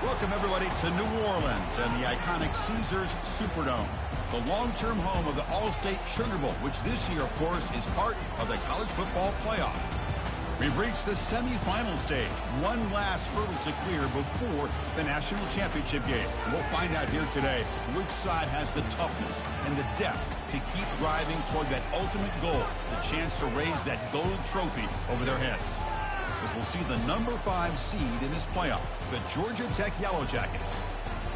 Welcome, everybody, to New Orleans and the iconic Caesars Superdome, the long-term home of the All-State Sugar Bowl, which this year, of course, is part of the college football playoff. We've reached the semifinal stage, one last hurdle to clear before the national championship game. We'll find out here today which side has the toughness and the depth to keep driving toward that ultimate goal, the chance to raise that gold trophy over their heads. As we'll see the number 5 seed in this playoff, the Georgia Tech Yellow Jackets,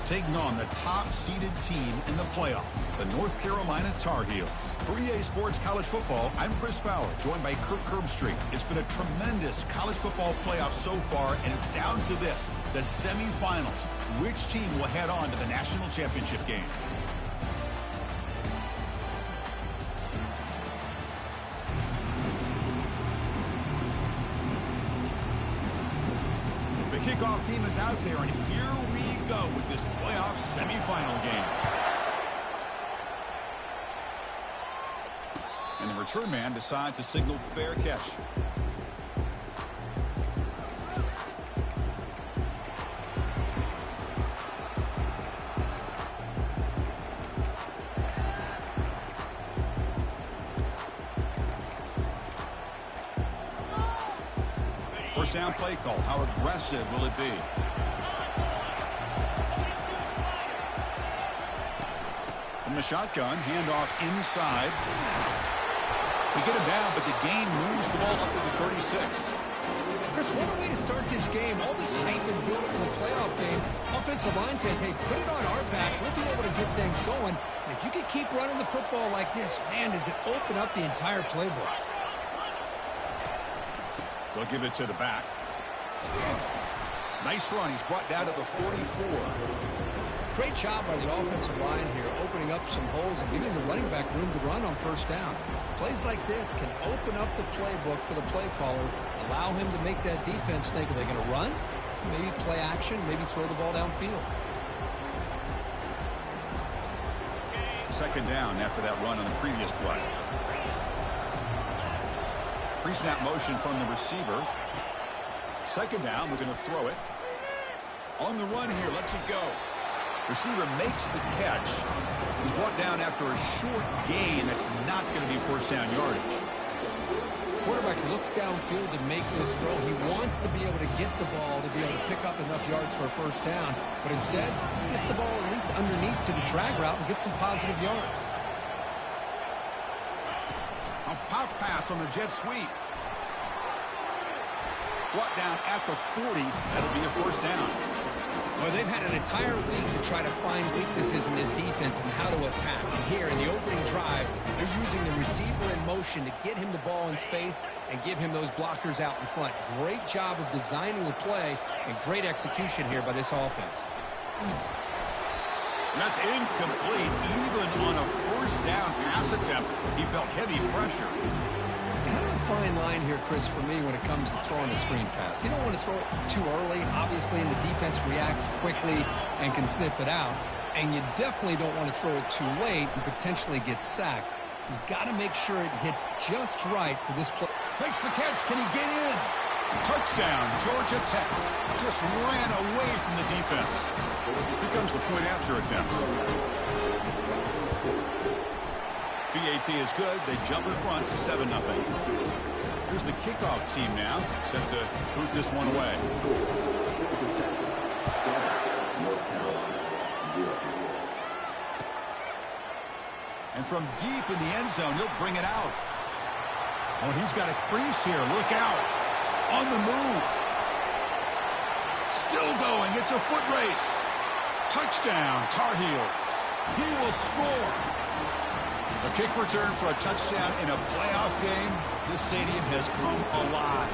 taking on the top-seeded team in the playoff, the North Carolina Tar Heels. For EA Sports College Football, I'm Chris Fowler, joined by Kirk Herbstreit. It's been a tremendous college football playoff so far, and it's down to this, the semifinals. Which team will head on to the national championship game? The kickoff team is out there, and here we go with this playoff semifinal game. And the return man decides to signal fair catch. First down play call. How aggressive will it be? From the shotgun, handoff inside. They get him down, but the gain moves the ball up to the 36. Chris, what a way to start this game. All this hype and build up in the playoff game. Offensive line says, hey, put it on our back. We'll be able to get things going. And if you can keep running the football like this, man, does it open up the entire playbook. They'll give it to the back. Nice run. He's brought down to the 44. Great job by the offensive line here, opening up some holes and giving the running back room to run on first down. Plays like this can open up the playbook for the play caller, allow him to make that defense think, are they going to run? Maybe play action, maybe throw the ball downfield. Second down after that run on the previous play. Pre-snap motion from the receiver. Second down, we're going to throw it. On the run here, lets it go. Receiver makes the catch. He's brought down after a short gain. That's not going to be first down yardage. Quarterback looks downfield to make this throw. He wants to be able to get the ball to be able to pick up enough yards for a first down. But instead, he gets the ball at least underneath to the drag route and gets some positive yards. A pop pass on the jet sweep. Brought down at the 40. That'll be a first down. Well, they've had an entire week to try to find weaknesses in this defense and how to attack. And here in the opening drive, they're using the receiver in motion to get him the ball in space and give him those blockers out in front. Great job of designing the play and great execution here by this offense. That's incomplete. Even on a first down pass attempt, he felt heavy pressure. Kind of a fine line here, Chris, for me when it comes to throwing a screen pass. You don't want to throw it too early, obviously, and the defense reacts quickly and can sniff it out. And you definitely don't want to throw it too late and potentially get sacked. You've got to make sure it hits just right for this play. Makes the catch. Can he get in? Touchdown, Georgia Tech. Just ran away from the defense. Here comes the point after attempt. BAT is good. They jump in front, 7-0. Here's the kickoff team now, set to boot this one away. And from deep in the end zone, he'll bring it out. Oh, he's got a crease here. Look out. On the move. Still going. It's a foot race. Touchdown, Tar Heels. He will score. A kick return for a touchdown in a playoff game. This stadium has come alive.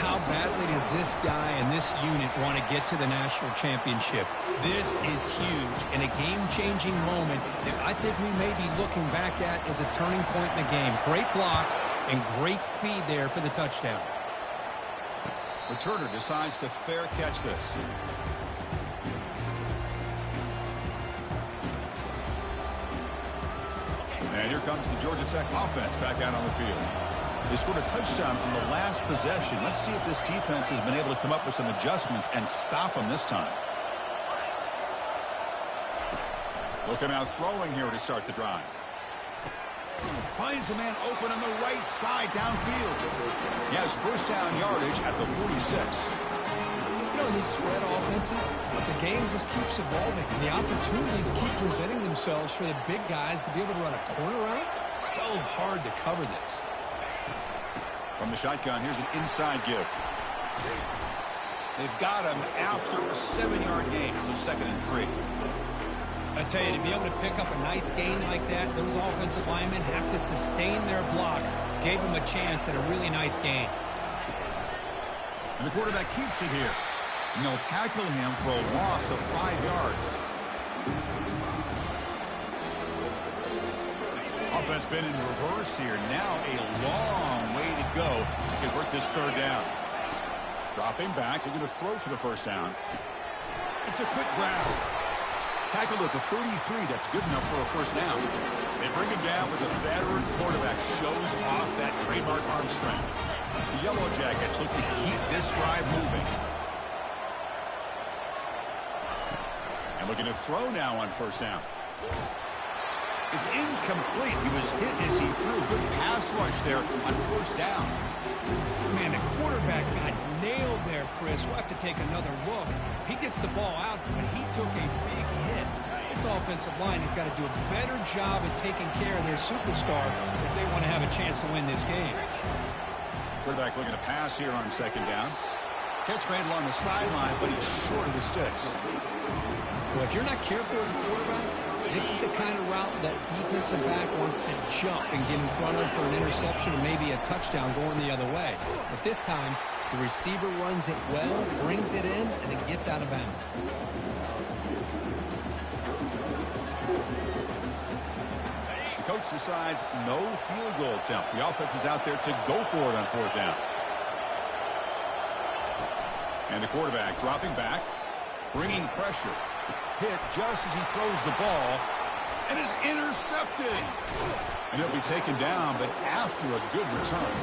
How badly does this guy and this unit want to get to the national championship? This is huge and a game-changing moment that I think we may be looking back at as a turning point in the game. Great blocks and great speed there for the touchdown. Returner decides to fair catch this. And here comes the Georgia Tech offense back out on the field. They scored a touchdown on the last possession. Let's see if this defense has been able to come up with some adjustments and stop them this time. Looking out throwing here to start the drive. Finds a man open on the right side downfield. He has first down yardage at the 46. You know, in these spread offenses, the game just keeps evolving, and the opportunities keep presenting themselves for the big guys to be able to run a corner out. So hard to cover this. From the shotgun, here's an inside give. They've got him after a 7-yard gain, so 2nd and 3. I tell you, to be able to pick up a nice gain like that, those offensive linemen have to sustain their blocks. Gave them a chance at a really nice gain. And the quarterback keeps it here. And they'll tackle him for a loss of 5 yards. Offense been in reverse here. Now a long way to go to convert this 3rd down. Dropping back, looking to throw for the first down. It's a quick grab. Tackled at the 33. That's good enough for a first down. They bring him down, but the veteran quarterback shows off that trademark arm strength. The Yellow Jackets look to keep this drive moving. And looking to throw now on first down. It's incomplete. He was hit as he threw. Good pass rush there on first down. Man, the quarterback got nailed there, Chris. We'll have to take another look. He gets the ball out, but he took a big hit. This offensive line has got to do a better job at taking care of their superstar if they want to have a chance to win this game. Quarterback looking to pass here on 2nd down. Catch made along the sideline, but he's short of the sticks. Well, if you're not careful as a quarterback, this is the kind of route that defensive back wants to jump and get in front of for an interception or maybe a touchdown going the other way. But this time, the receiver runs it well, brings it in, and it gets out of bounds. The coach decides no field goal attempt. The offense is out there to go for it on 4th down. And the quarterback dropping back, bringing pressure. Hit just as he throws the ball, and is intercepted. And he'll be taken down, but after a good return.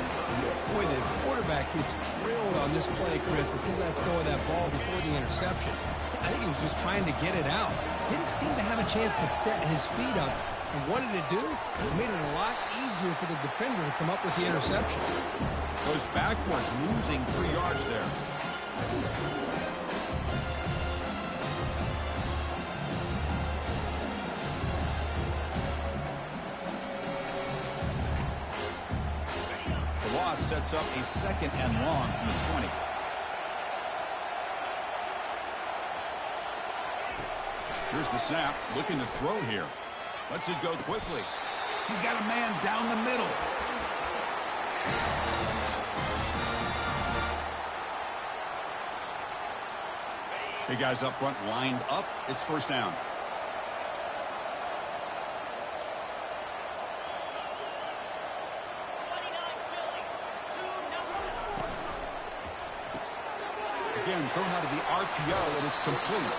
Boy, the quarterback gets drilled on this play, Chris, as he lets go of that ball before the interception. I think he was just trying to get it out. Didn't seem to have a chance to set his feet up. And what did it do? It made it a lot easier for the defender to come up with the interception. Goes backwards, losing 3 yards there. Loss sets up a 2nd and long from the 20. Here's the snap, looking to throw here. Lets it go quickly. He's got a man down the middle. Big guys up front lined up. It's first down. Again, thrown out of the RPO, and it's complete.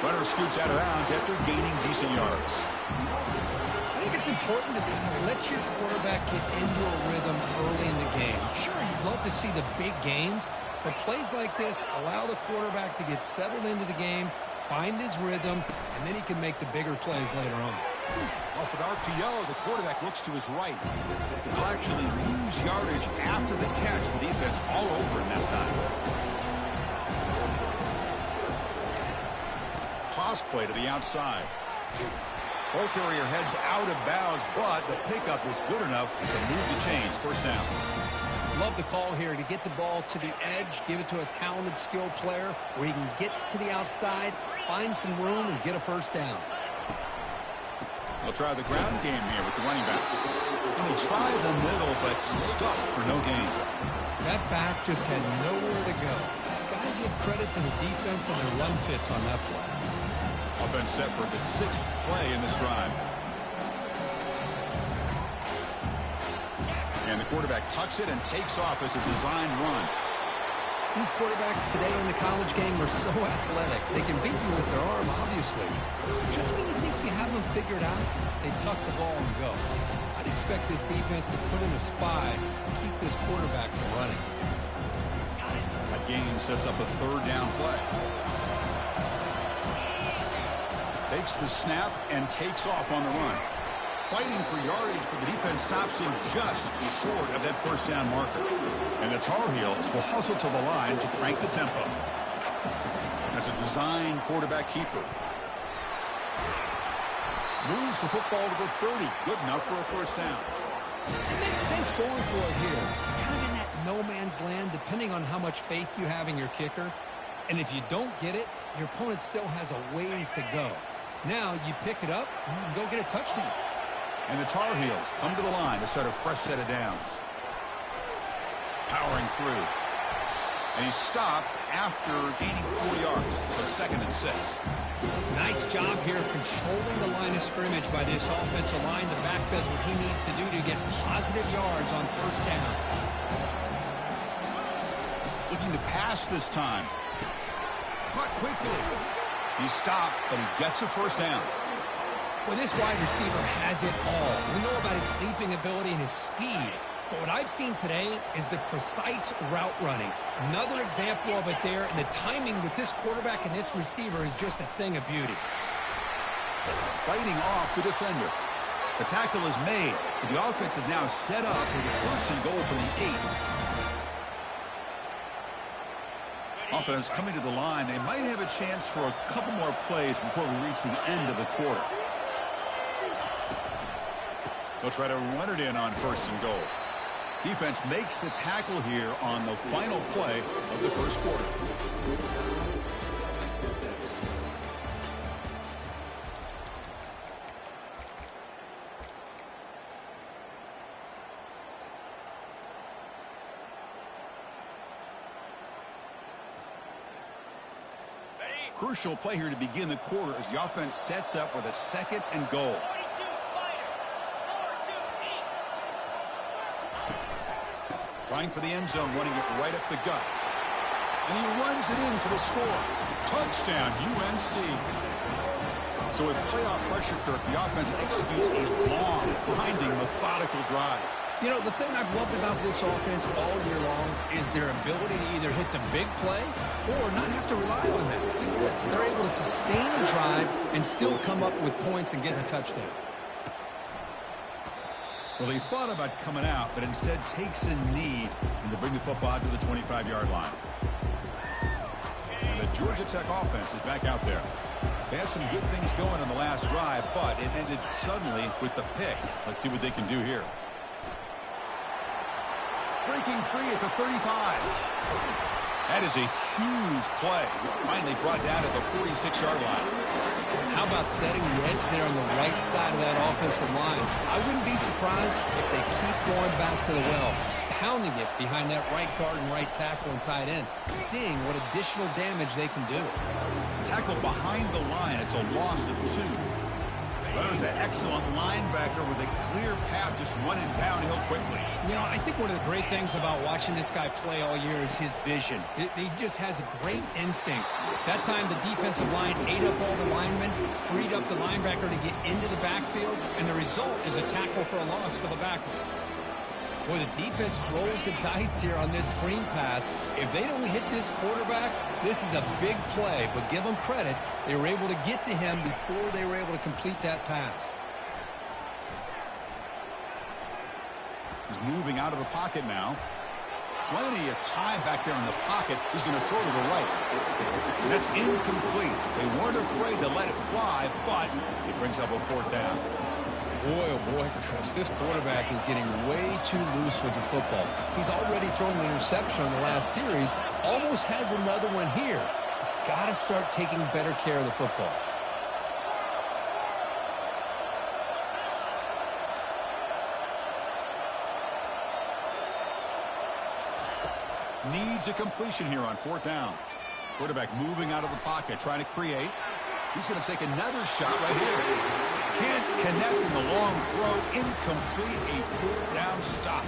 Runner scoots out of bounds after gaining decent yards. I think it's important to kind of let your quarterback get into a rhythm early in the game. Sure, you'd love to see the big gains, but plays like this allow the quarterback to get settled into the game, find his rhythm, and then he can make the bigger plays later on. Off an RPO, the quarterback looks to his right. He'll actually lose yardage after the catch. The defense all over him that time. Toss play to the outside. Ball carrier heads out of bounds, but the pickup was good enough to move the chains. First down. Love the call here to get the ball to the edge, give it to a talented, skilled player where he can get to the outside, find some room, and get a first down. They'll try the ground game here with the running back. And they try the middle, but stuck for no gain. That back just had nowhere to go. Got to give credit to the defense and their run fits on that play. Offense set for the 6th play in this drive. And the quarterback tucks it and takes off as a design run. These quarterbacks today in the college game are so athletic. They can beat you with their arm, obviously. Just when you think you have them figured out, they tuck the ball and go. I'd expect this defense to put in a spy and keep this quarterback from running. That game sets up a 3rd down play. Takes the snap and takes off on the run. Fighting for yardage, but the defense stops him just short of that first down marker. And the Tar Heels will hustle to the line to crank the tempo. That's a design quarterback keeper. Moves the football to the 30. Good enough for a first down. It makes sense going for it here. Kind of in that no man's land, depending on how much faith you have in your kicker. And if you don't get it, your opponent still has a ways to go. Now you pick it up and you can go get a touchdown. And the Tar Heels come to the line to start a fresh set of downs. Powering through. And he's stopped after gaining 4 yards. So 2nd and 6. Nice job here of controlling the line of scrimmage by this offensive line. The back does what he needs to do to get positive yards on first down. Looking to pass this time. Caught quickly. He stopped, but he gets a first down. Well, this wide receiver has it all. We know about his leaping ability and his speed. But what I've seen today is the precise route running. Another example of it there, and the timing with this quarterback and this receiver is just a thing of beauty. Fighting off the defender. The tackle is made, but the offense is now set up with a 1st and goal from the 8. Offense coming to the line. They might have a chance for a couple more plays before we reach the end of the quarter. They'll try to run it in on 1st and goal. Defense makes the tackle here on the final play of the first quarter. Crucial play here to begin the quarter as the offense sets up with a 2nd and goal. Trying for the end zone, running it right up the gut. And he runs it in for the score. Touchdown, UNC. So with playoff pressure, Kirk, the offense executes a long, grinding, methodical drive. You know, the thing I've loved about this offense all year long is their ability to either hit the big play or not have to rely on that. Look at this. They're able to sustain a drive and still come up with points and get a touchdown. Well, he thought about coming out, but instead takes a knee and to bring the football out to the 25-yard line. And the Georgia Tech offense is back out there. They had some good things going on the last drive, but it ended suddenly with the pick. Let's see what they can do here. Breaking free at the 35. That is a huge play. Finally brought down at the 46-yard line. How about setting the edge there on the right side of that offensive line? I wouldn't be surprised if they keep going back to the well, pounding it behind that right guard and right tackle and tight end, seeing what additional damage they can do. Tackle behind the line. It's a loss of 2. There's that excellent linebacker with a clear path just running downhill quickly. You know, I think one of the great things about watching this guy play all year is his vision. He just has great instincts. That time the defensive line ate up all the linemen, freed up the linebacker to get into the backfield, and the result is a tackle for a loss for the backer. Boy, the defense rolls the dice here on this screen pass. If they don't hit this quarterback, this is a big play, but give them credit. They were able to get to him before they were able to complete that pass. He's moving out of the pocket now. Plenty of time back there in the pocket. He's going to throw to the right. And that's incomplete. They weren't afraid to let it fly, but it brings up a 4th down. Boy, oh boy, Chris, this quarterback is getting way too loose with the football. He's already thrown an interception in the last series, almost has another one here. He's got to start taking better care of the football. Needs a completion here on 4th down. Quarterback moving out of the pocket, trying to create. He's going to take another shot right here. Can't connect in the long throw. Incomplete. A 4th down stop.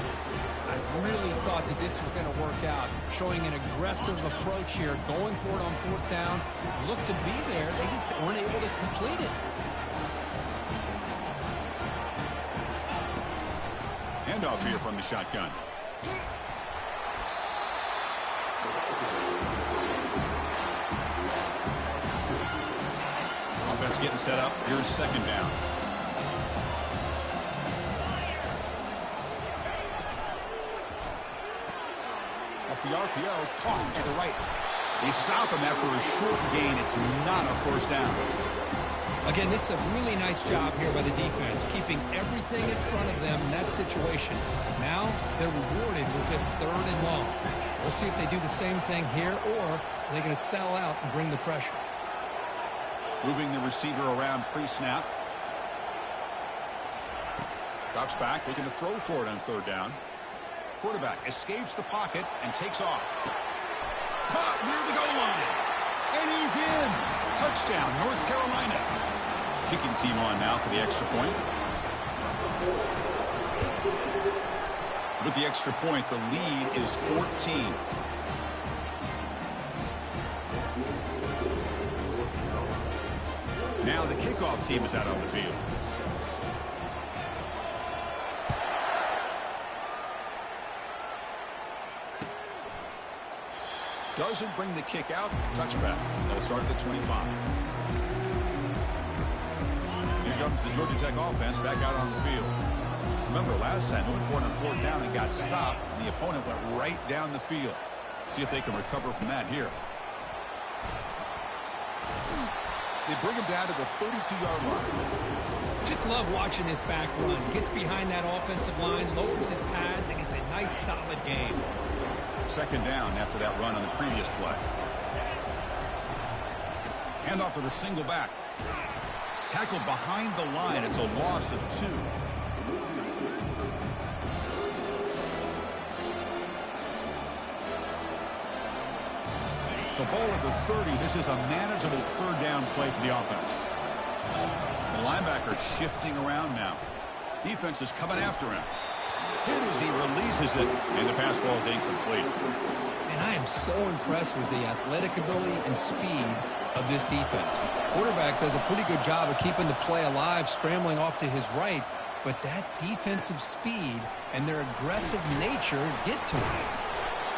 I really thought that this was going to work out, showing an aggressive approach here, going for it on 4th down. Looked to be there. They just weren't able to complete it. Handoff here from the shotgun. Offense getting set up. Here's second down. Off the RPO, caught to the right. They stop him after a short gain. It's not a first down. Again, this is a really nice job here by the defense, keeping everything in front of them in that situation. Now they're rewarded with this 3rd and long. We'll see if they do the same thing here, or are they going to sell out and bring the pressure. Moving the receiver around pre-snap. Drops back, looking to throw for it on 3rd down. Quarterback escapes the pocket and takes off. Caught near the goal line. And he's in. Touchdown, North Carolina. Kicking team on now for the extra point. With the extra point, the lead is 14. Now the kickoff team is out on the field. Doesn't bring the kick out. Touchback. They'll start at the 25. Here comes the Georgia Tech offense back out on the field. Remember, last time they went for it on 4th down and got stopped, and the opponent went right down the field. See if they can recover from that here. They bring him down to the 32-yard line. Just love watching this back run. Gets behind that offensive line, lowers his pads, and gets a nice solid gain. Second down after that run on the previous play. Hand off to the single back. Tackled behind the line. It's a loss of 2. So ball at the 30. This is a manageable 3rd down play for the offense. The linebacker shifting around now. Defense is coming after him. Hit as he releases it, and the pass ball is incomplete. And I am so impressed with the athletic ability and speed of this defense. Quarterback does a pretty good job of keeping the play alive, scrambling off to his right, but that defensive speed and their aggressive nature get to him.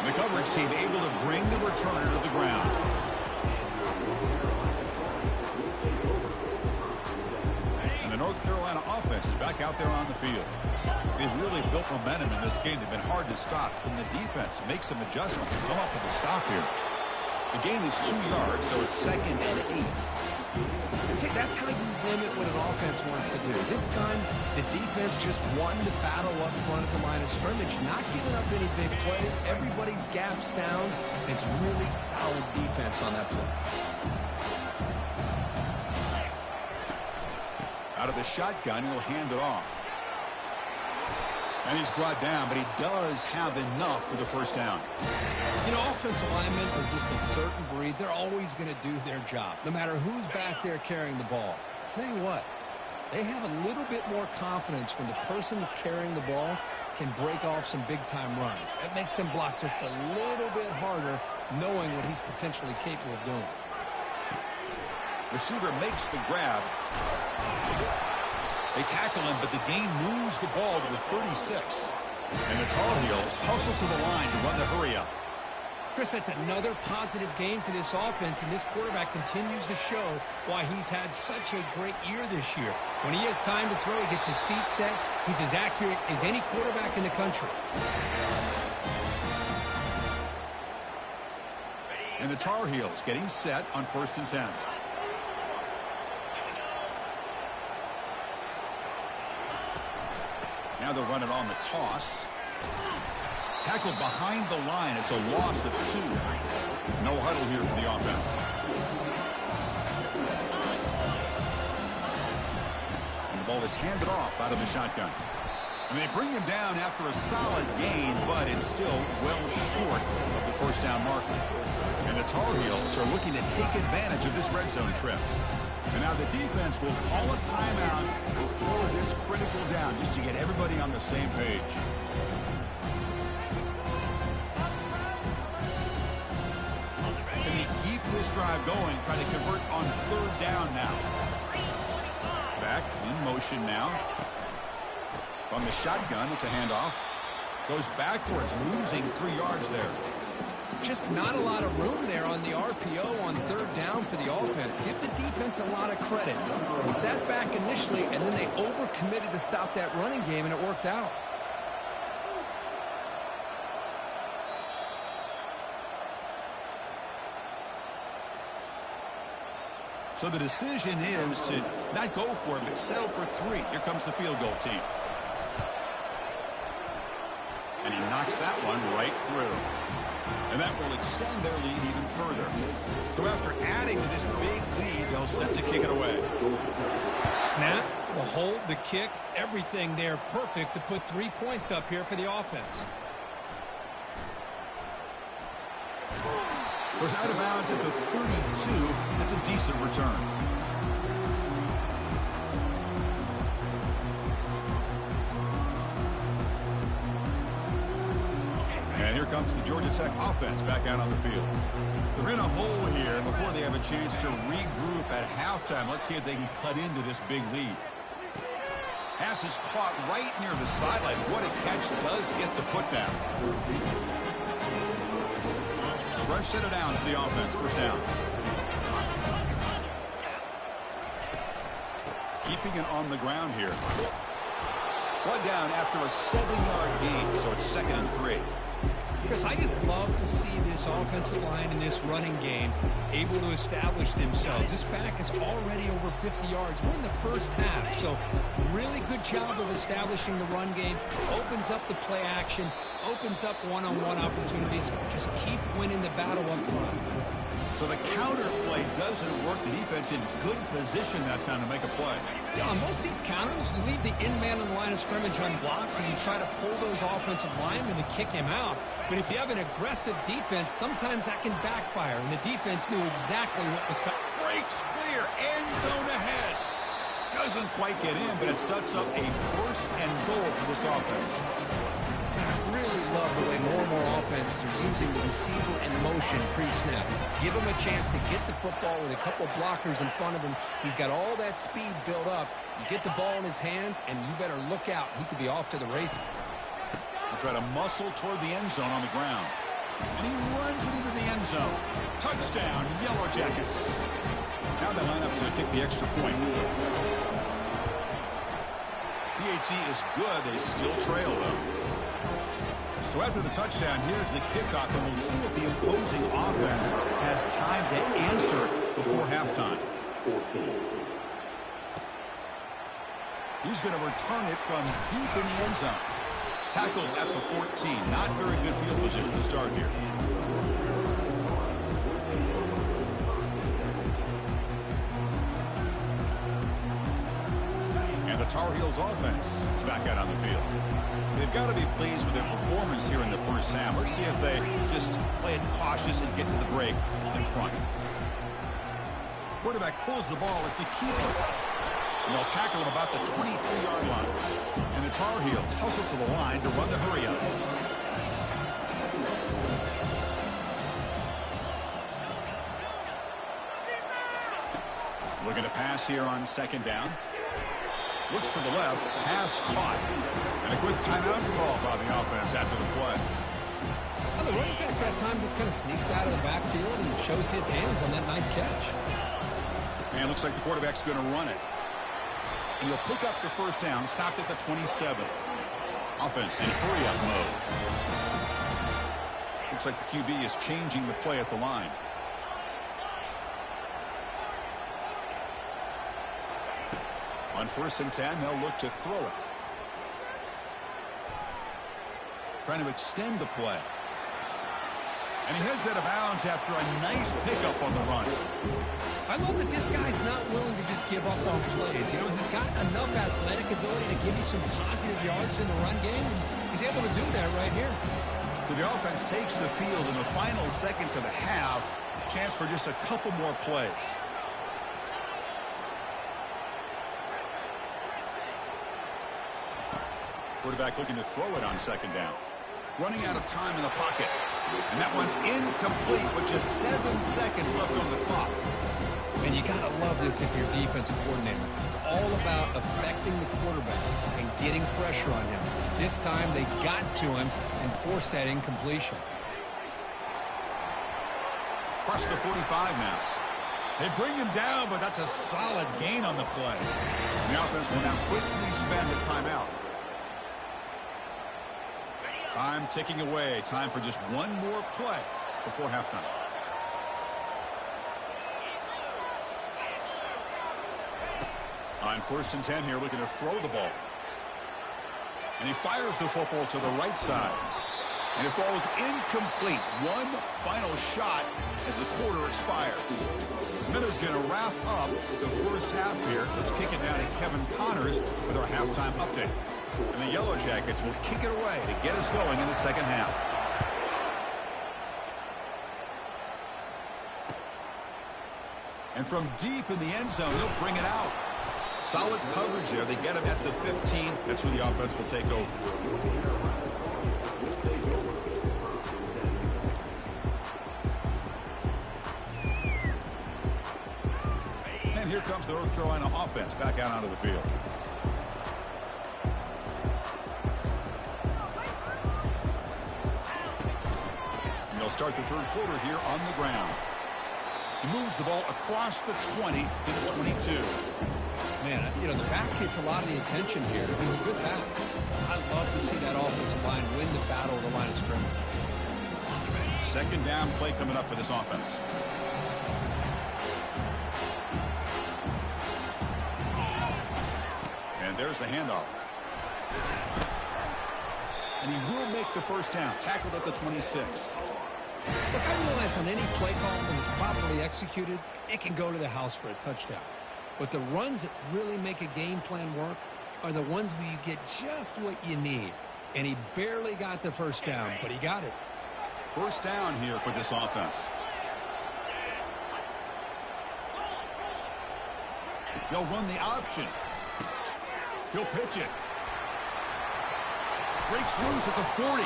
The coverage team able to bring the returner to the ground. And the North Carolina offense is back out there on the field. They've really built momentum in this game. They've been hard to stop. Then the defense makes some adjustments, come up with a stop here. The gain is 2 yards, so it's 2nd and 8. See, that's how you limit what an offense wants to do. This time, the defense just won the battle up front at the line of scrimmage, not giving up any big plays. Everybody's gap sound. It's really solid defense on that play. Out of the shotgun, he'll hand it off. And he's brought down, but he does have enough for the first down. You know, offensive linemen are just a certain breed. They're always going to do their job, no matter who's back there carrying the ball. I'll tell you what, they have a little bit more confidence when the person that's carrying the ball can break off some big-time runs. That makes them block just a little bit harder, knowing what he's potentially capable of doing. Receiver makes the grab. They tackle him, but the gain moves the ball to the 36. And the Tar Heels hustle to the line to run the hurry-up. Chris, that's another positive gain for this offense, and this quarterback continues to show why he's had such a great year this year. When he has time to throw, he gets his feet set. He's as accurate as any quarterback in the country. And the Tar Heels getting set on 1st and 10. Now they'll run it on the toss. Tackled behind the line. It's a loss of 2. No huddle here for the offense. And the ball is handed off out of the shotgun. And they bring him down after a solid gain, but it's still well short of the first down marker. And the Tar Heels are looking to take advantage of this red zone trip. And now the defense will call a timeout before this critical down, just to get everybody on the same page. Can they keep this drive going, try to convert on 3rd down now? Back in motion now. From the shotgun, it's a handoff. Goes backwards, losing 3 yards there. Just not a lot of room there on the RPO on 3rd down for the offense. offense. Give the defense a lot of credit. They sat back initially, and then they overcommitted to stop that running game, and it worked out. So the decision is to not go for it, but settle for 3. Here comes the field goal team. And he knocks that one right through. And that will extend their lead even further. So after adding to this big lead, they'll set to kick it away. Snap, the hold, the kick, everything there perfect to put 3 points up here for the offense. Goes out of bounds at the 32. That's a decent return. And here comes the Georgia Tech offense back out on the field. They're in a hole here before they have a chance to regroup at halftime. Let's see if they can cut into this big lead. Pass is caught right near the sideline. What a catch. Does get the foot down. Fresh set of downs for the offense. First down. Keeping it on the ground here. One down after a 7-yard gain, so it's 2nd and 3. Chris, I just love to see this offensive line in this running game able to establish themselves. This back is already over 50 yards. We're in the first half, so really good job of establishing the run game. Opens up the play action, opens up one-on-one opportunities. Just keep winning the battle up front. So the counter play doesn't work. The defense in good position that time to make a play. Yeah, on most of these counters, you leave the in-man on the line of scrimmage unblocked, and you try to pull those offensive linemen to kick him out. But if you have an aggressive defense, sometimes that can backfire, and the defense knew exactly what was coming. Breaks clear, end zone ahead. Doesn't quite get in, but it sets up a 1st and goal for this offense. I really love the way more and more offenses are using the receiver in motion pre-snap. Give him a chance to get the football with a couple blockers in front of him. He's got all that speed built up. You get the ball in his hands, and you better look out. He could be off to the races. He'll try to muscle toward the end zone on the ground. And he runs it into the end zone. Touchdown, Yellow Jackets. Now they line up to kick the extra point. PAT is good. They still trail, though. So after the touchdown, here's the kickoff, and we'll see if the opposing offense has time to answer before halftime. He's going to return it from deep in the end zone. Tackled at the 14. Not very good field position to start here. And the Tar Heels offense is back out on the field. They've got to be pleased with their performance here in the first half. Let's see if they just play it cautious and get to the break in front. Quarterback pulls the ball. It's a keeper. And they'll tackle him about the 23-yard line. And the Tar Heels hustle to the line to run the hurry up. Looking to pass here on 2nd down. Looks to the left, pass caught. And a quick timeout call by the offense after the play. Well, the running back that time just kind of sneaks out of the backfield and shows his hands on that nice catch. And it looks like the quarterback's going to run it. And he'll pick up the first down, stopped at the 27. Offense in hurry-up mode. Looks like the QB is changing the play at the line. On 1st and 10, they'll look to throw it. Trying to extend the play. And he heads out of bounds after a nice pickup on the run. I love that this guy's not willing to just give up on plays. You know, he's got enough athletic ability to give you some positive yards in the run game. And he's able to do that right here. So the offense takes the field in the final seconds of the half. Chance for just a couple more plays. Quarterback looking to throw it on 2nd down. Running out of time in the pocket. And that one's incomplete with just 7 seconds left on the clock. And you got to love this if you're a defensive coordinator. It's all about affecting the quarterback and getting pressure on him. This time they got to him and forced that incompletion. Across the 45 now. They bring him down, but that's a solid gain on the play. And the offense will now quickly spend a timeout. Time ticking away. Time for just one more play before halftime. On 1st and 10 here, looking to throw the ball. And he fires the football to the right side. And it falls incomplete. One final shot as the quarter expires. Minnows going to wrap up the first half here. Let's kick it down to Kevin Connors with our halftime update. And the Yellow Jackets will kick it away to get us going in the second half. And from deep in the end zone, they'll bring it out. Solid coverage there. They get him at the 15. That's where the offense will take over. And here comes the North Carolina offense back out onto the field. And they'll start the third quarter here on the ground. He moves the ball across the 20 to the 22. Man, you know, the back gets a lot of the attention here. He's a good back. I love to see that offensive line win the battle of the line of scrimmage. Second down play coming up for this offense. And there's the handoff. And he will make the first down. Tackled at the 26. Look, I realize on any play call, when it's properly executed, it can go to the house for a touchdown. But the runs that really make a game plan work are the ones where you get just what you need. And he barely got the first down, but he got it. First down here for this offense. They'll run the option. He'll pitch it. Breaks loose at the 40.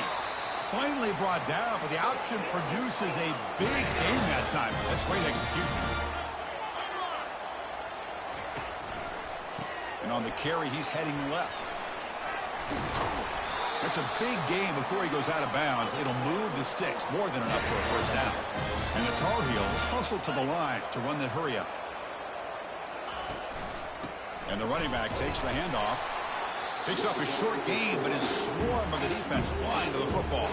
Finally brought down, but the option produces a big gain that time. That's great execution. And on the carry, he's heading left. That's a big gain before he goes out of bounds. It'll move the sticks, more than enough for a first down. And the Tar Heels hustle to the line to run the hurry up. And the running back takes the handoff. Picks up a short gain, but his swarm of the defense flying to the football.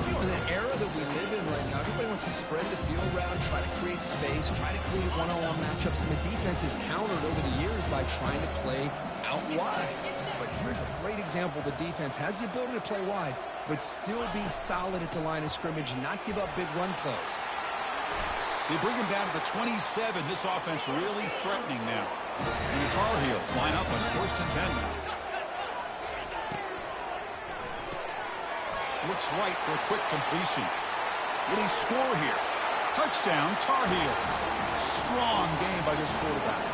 You know, in the era that we live in right now, everybody wants to spread the field around, try to create space, try to create one-on-one matchups, and the defense is countered over the years by trying to play out wide. But here's a great example. The defense has the ability to play wide, but still be solid at the line of scrimmage, not give up big run plays. They bring him down to the 27. This offense really threatening now. And the Tar Heels line up on 1st and 10 now. Looks right for a quick completion. Will he score here? Touchdown, Tar Heels. Strong game by this quarterback.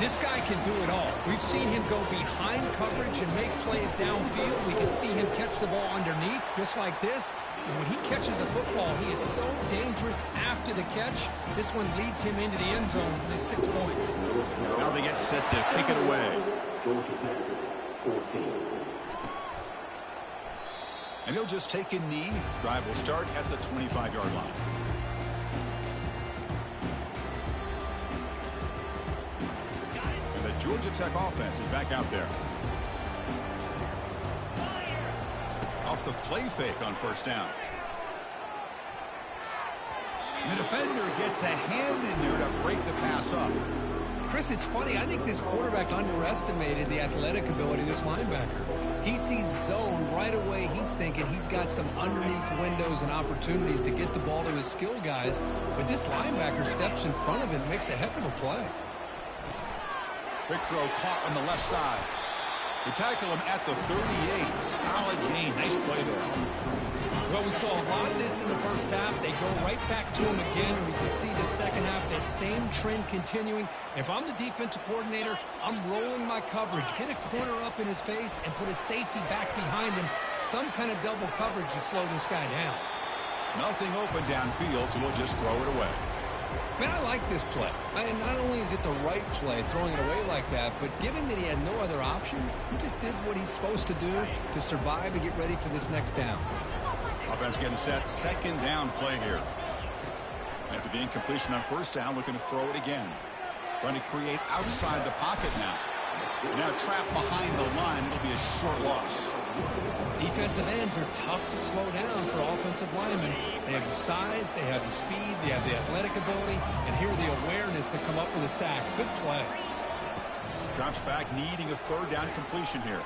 This guy can do it all. We've seen him go behind coverage and make plays downfield. We can see him catch the ball underneath, just like this. And when he catches a football, he is so dangerous after the catch. This one leads him into the end zone for the 6 points. Now they get set to kick it away. And he'll just take a knee. Drive will start at the 25-yard line. And the Georgia Tech offense is back out there. Off the play fake on first down. And the defender gets a hand in there to break the pass up. Chris, it's funny. I think this quarterback underestimated the athletic ability of this linebacker. He sees zone right away. He's thinking he's got some underneath windows and opportunities to get the ball to his skill guys. But this linebacker steps in front of him and makes a heck of a play. Big throw caught on the left side. They tackle him at the 38. Solid gain. Nice play there. Well, we saw a lot of this in the first half. They go right back to him again, and we can see the second half, that same trend continuing. If I'm the defensive coordinator, I'm rolling my coverage. Get a corner up in his face and put a safety back behind him. Some kind of double coverage to slow this guy down. Nothing open downfield, so we'll just throw it away. Man, I like this play. And not only is it the right play, throwing it away like that, but given that he had no other option, he just did what he's supposed to do to survive and get ready for this next down. Offense getting set. Second down play here. After the incompletion on first down, looking to throw it again. Trying to create outside the pocket now. Now trapped behind the line. It'll be a short loss. Defensive ends are tough to slow down for offensive linemen. They have the size, they have the speed, they have the athletic ability, and here the awareness to come up with a sack. Good play. Drops back, needing a third down completion here.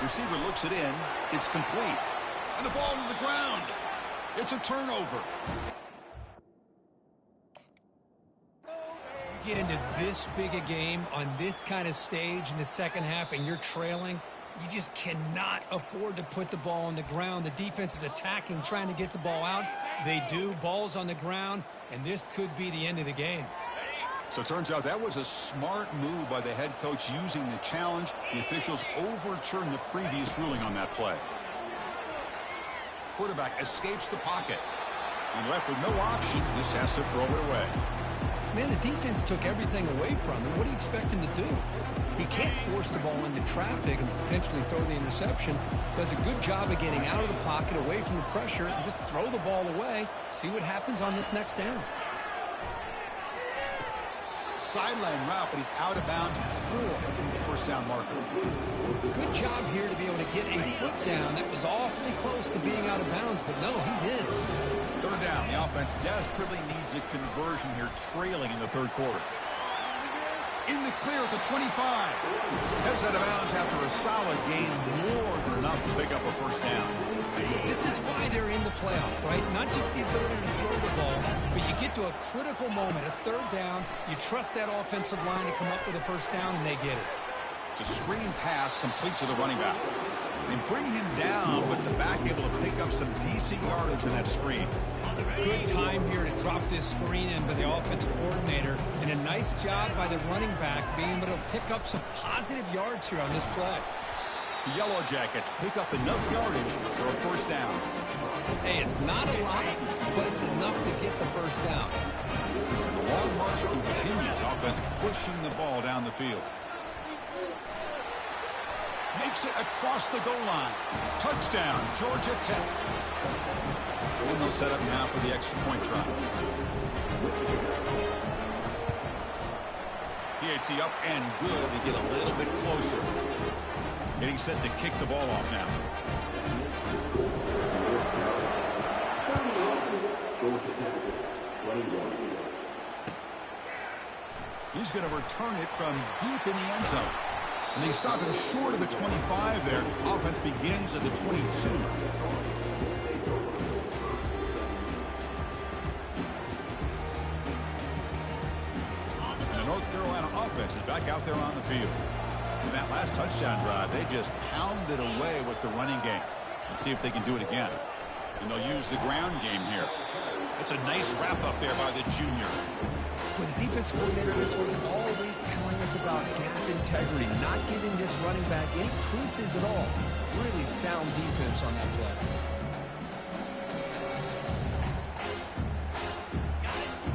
Receiver looks it in. It's complete. And the ball to the ground. It's a turnover. You get into this big a game on this kind of stage in the second half and you're trailing, you just cannot afford to put the ball on the ground. The defense is attacking, trying to get the ball out. They do. Ball's on the ground, and this could be the end of the game. So it turns out that was a smart move by the head coach using the challenge. The officials overturned the previous ruling on that play. Quarterback escapes the pocket. He left with no option. Just has to throw it away. Man, the defense took everything away from him. What do you expect him to do? He can't force the ball into traffic and potentially throw the interception. Does a good job of getting out of the pocket, away from the pressure, and just throw the ball away. See what happens on this next down. Sideline route, but he's out of bounds before the first down marker. Good job here to be able to get a foot down. That was awfully close to being out of bounds, but no, he's in. Third down. The offense desperately needs a conversion here, trailing in the third quarter. In the clear at the 25. Heads out of bounds after a solid gain, more than enough to pick up a first down. This is why they're in the playoff, right? Not just the ability to throw the ball, but you get to a critical moment, a third down, you trust that offensive line to come up with a first down, and they get it. It's a screen pass complete to the running back. They bring him down, but the back able to pick up some decent yardage in that screen. Good time here to drop this screen in by the offensive coordinator, and a nice job by the running back being able to pick up some positive yards here on this play. The Yellow Jackets pick up enough yardage for a first down. Hey, it's not a lot, but it's enough to get the first down. The long march continues. Offense pushing the ball down the field. Makes it across the goal line. Touchdown, Georgia Tech. And they'll set up now for the extra point try. Hits the up and good to get a little bit closer. Getting set to kick the ball off now. He's going to return it from deep in the end zone. And they stop him short of the 25 there. Offense begins at the 22. And the North Carolina offense is back out there on the field. In that last touchdown drive, they just pounded away with the running game. Let's see if they can do it again. And they'll use the ground game here. It's a nice wrap up there by the junior. With the defense coordinator this week all week telling us about gap integrity, not giving this running back any creases at all. Really sound defense on that play.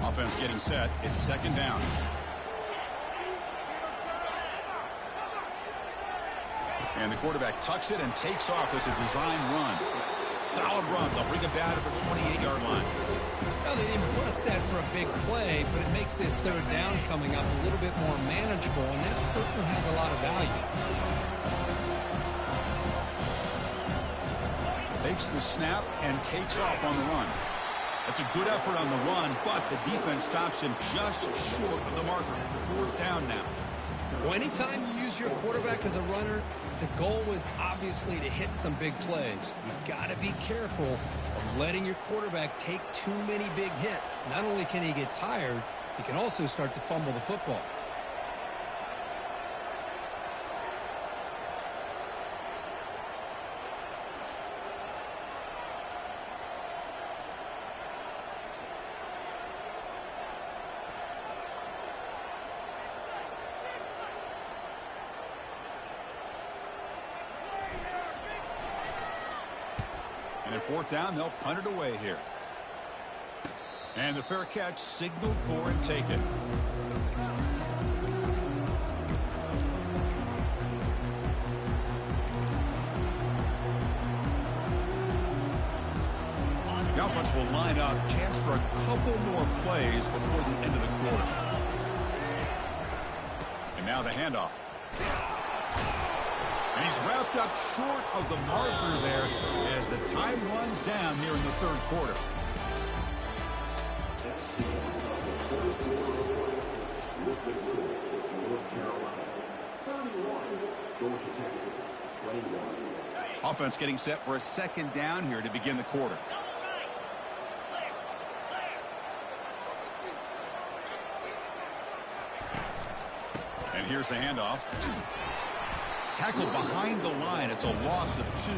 Offense getting set. It's second down. And the quarterback tucks it and takes off. It's a design run. Solid run. They'll bring it back at the 28-yard line. Well, they didn't bust that for a big play, but it makes this third down coming up a little bit more manageable, and that certainly has a lot of value. Takes the snap and takes off on the run. That's a good effort on the run, but the defense stops him just short of the marker. Fourth down now. Well, anytime you use your quarterback as a runner, the goal was obviously to hit some big plays. You've got to be careful of letting your quarterback take too many big hits. Not only can he get tired, he can also start to fumble the football. And at fourth down, they'll punt it away here. And the fair catch signaled for and taken. The offense will line up. Chance for a couple more plays before the end of the quarter. And now the handoff. And he's wrapped up short of the marker there as the time runs down here in the third quarter. Offense getting set for a second down here to begin the quarter. And here's the handoff. Tackled behind the line. It's a loss of 2.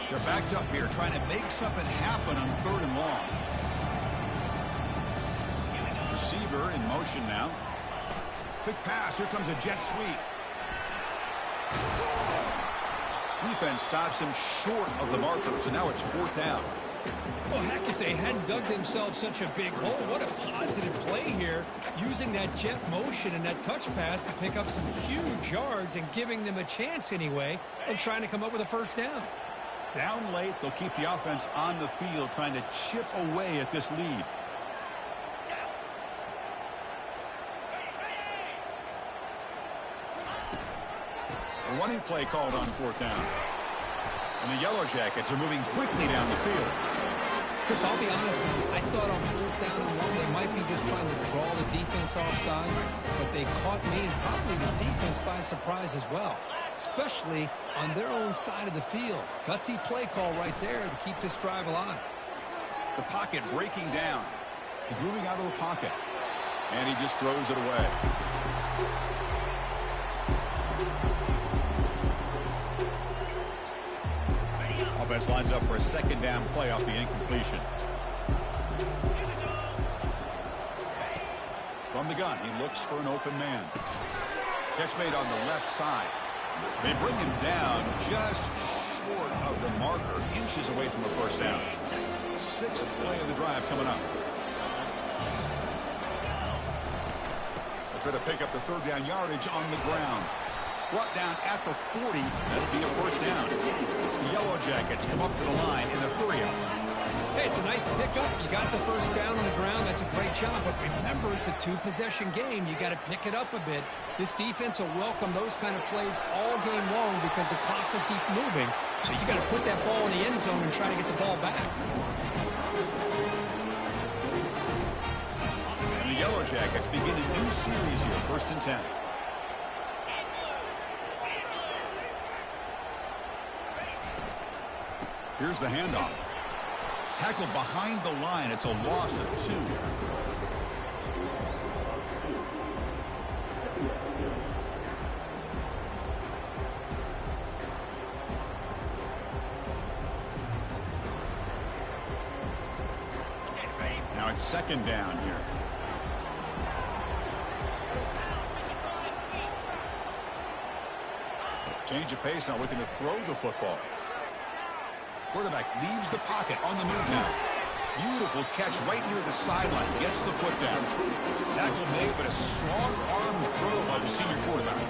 They're backed up here trying to make something happen on 3rd and long. Receiver in motion now. Quick pass. Here comes a jet sweep. Defense stops him short of the marker, so now it's 4th down. Well, heck, if they hadn't dug themselves such a big hole, what a positive play here, using that jet motion and that touch pass to pick up some huge yards and giving them a chance anyway of trying to come up with a first down. Down late, they'll keep the offense on the field trying to chip away at this lead. A running play called on 4th down. And the Yellow Jackets are moving quickly down the field. Chris, I'll be honest, I thought on 4th down and 1 they might be just trying to draw the defense off sides, but they caught me and probably the defense by surprise as well, especially on their own side of the field. Gutsy play call right there to keep this drive alive. The pocket breaking down. He's moving out of the pocket, and he just throws it away. Offense lines up for a second down play off the incompletion. From the gun, he looks for an open man. Catch made on the left side. They bring him down just short of the marker, inches away from a first down. 6th play of the drive coming up. They'll try to pick up the 3rd down yardage on the ground. Brought down at the 40. That'll be a first down. The Yellow Jackets come up to the line in the hurry-up. Hey, it's a nice pickup. You got the first down on the ground. That's a great job. But remember, it's a 2-possession game. You got to pick it up a bit. This defense will welcome those kind of plays all game long because the clock will keep moving. So you got to put that ball in the end zone and try to get the ball back. And the Yellow Jackets begin a new series here, 1st and 10. Here's the handoff. Tackled behind the line. It's a loss of 2. Now it's 2nd down here. Change of pace, now looking to throw the football. Quarterback leaves the pocket on the move now. Beautiful catch right near the sideline. Gets the foot down. Tackle made, but a strong arm throw by the senior quarterback.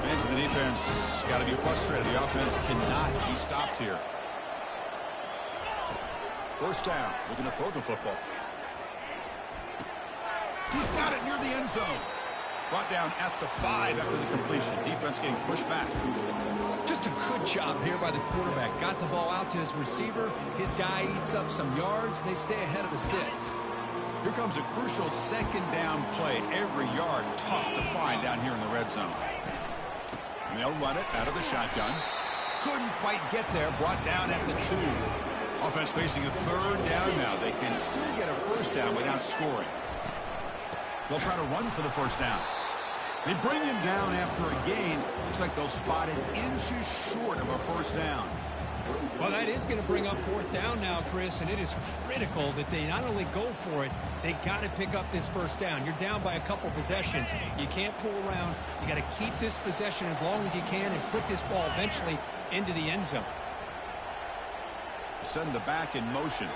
Fans of the defense got to be frustrated. The offense cannot be stopped here. First down. Looking to throw the football. He's got it near the end zone. Brought down at the 5 after the completion. Defense getting pushed back. Just a good job here by the quarterback. Got the ball out to his receiver. His guy eats up some yards. They stay ahead of the sticks. Here comes a crucial 2nd down play. Every yard tough to find down here in the red zone. And they'll run it out of the shotgun. Couldn't quite get there. Brought down at the 2. Offense facing a 3rd down now. They can still get a first down without scoring. They'll try to run for the first down. They bring him down after a gain. Looks like they'll spot it inches short of a first down. Well, that is going to bring up 4th down now, Chris, and it is critical that they not only go for it, they got to pick up this first down. You're down by a couple possessions. You can't fool around. You got to keep this possession as long as you can and put this ball eventually into the end zone. Send the back in motion.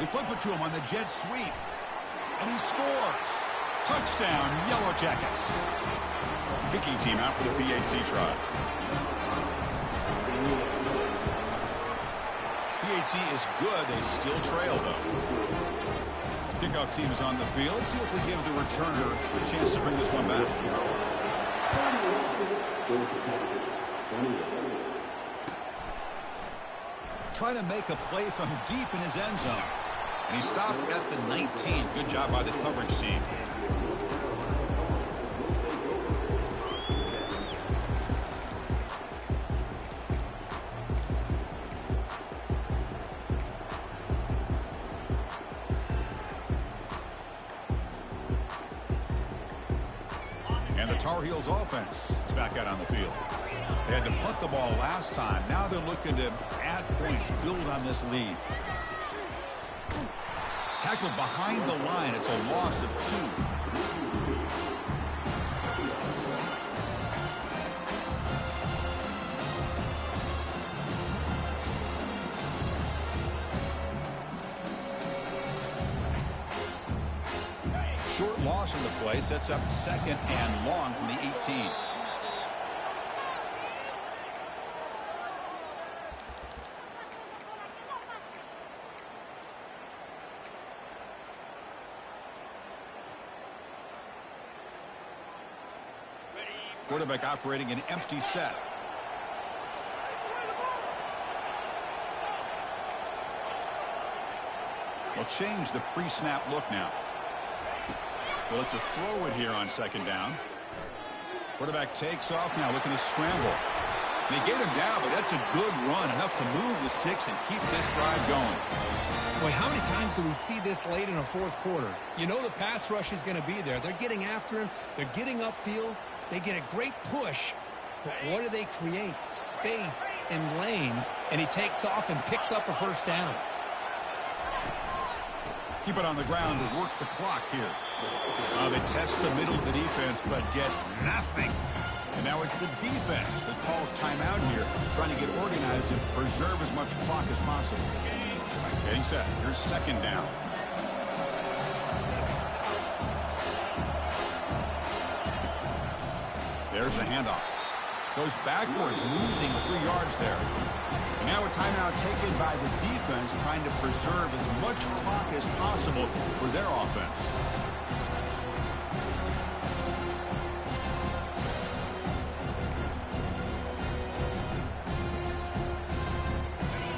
They flip it to him on the jet sweep. and he scores. Touchdown, Yellow Jackets. Kicking team out for the PAT try. PAT is good. They still trail, though. Kickoff team is on the field. See if they give the returner a chance to bring this one back. Trying to make a play from deep in his end zone. And he stopped at the 19. Good job by the coverage team. And the Tar Heels offense is back out on the field. They had to punt the ball last time. Now they're looking to add points, build on this lead. Tackled behind the line. It's a loss of 2. Short loss in the play sets up 2nd and long from the 18. Quarterback operating an empty set. They'll change the pre-snap look now. They'll look to throw it here on 2nd down. Quarterback takes off now, looking to scramble. They get him down, but that's a good run, enough to move the sticks and keep this drive going. Boy, how many times do we see this late in a 4th quarter? You know the pass rush is going to be there. They're getting after him. They're getting upfield. They get a great push. But what do they create? Space and lanes. And he takes off and picks up a 1st down. Keep it on the ground to work the clock here. They test the middle of the defense, but get nothing. And now it's the defense that calls timeout here, trying to get organized and preserve as much clock as possible. Getting set. Here's 2nd down. There's the handoff. Goes backwards, losing 3 yards there. And now a timeout taken by the defense, trying to preserve as much clock as possible for their offense.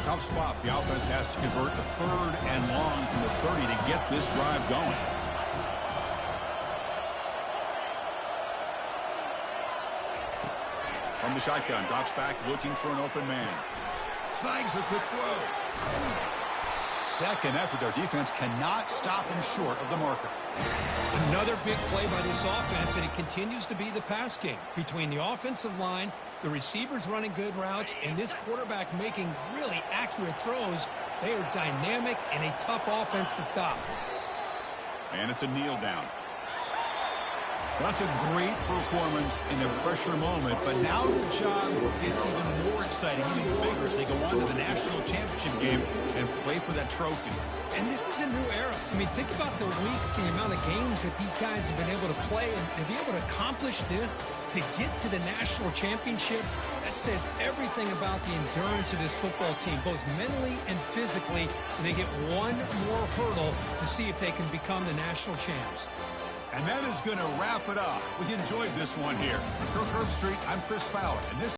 Tough spot. The offense has to convert the 3rd and long from the 30 to get this drive going. From the shotgun, drops back, looking for an open man. Snags the quick throw. 2nd effort. Their defense cannot stop him short of the marker. Another big play by this offense, and it continues to be the pass game. Between the offensive line, the receivers running good routes, and this quarterback making really accurate throws, they are dynamic and a tough offense to stop. And it's a kneel down. That's a great performance in a pressure moment, but now the job gets even more exciting, even bigger as they go on to the national championship game and play for that trophy. And this is a new era. I mean, think about the weeks, the amount of games that these guys have been able to play, and to be able to accomplish this, to get to the national championship, that says everything about the endurance of this football team, both mentally and physically, and they get one more hurdle to see if they can become the national champs. And that is going to wrap it up. We enjoyed this one here. From Kirk Herbstreit, I'm Chris Fowler, and this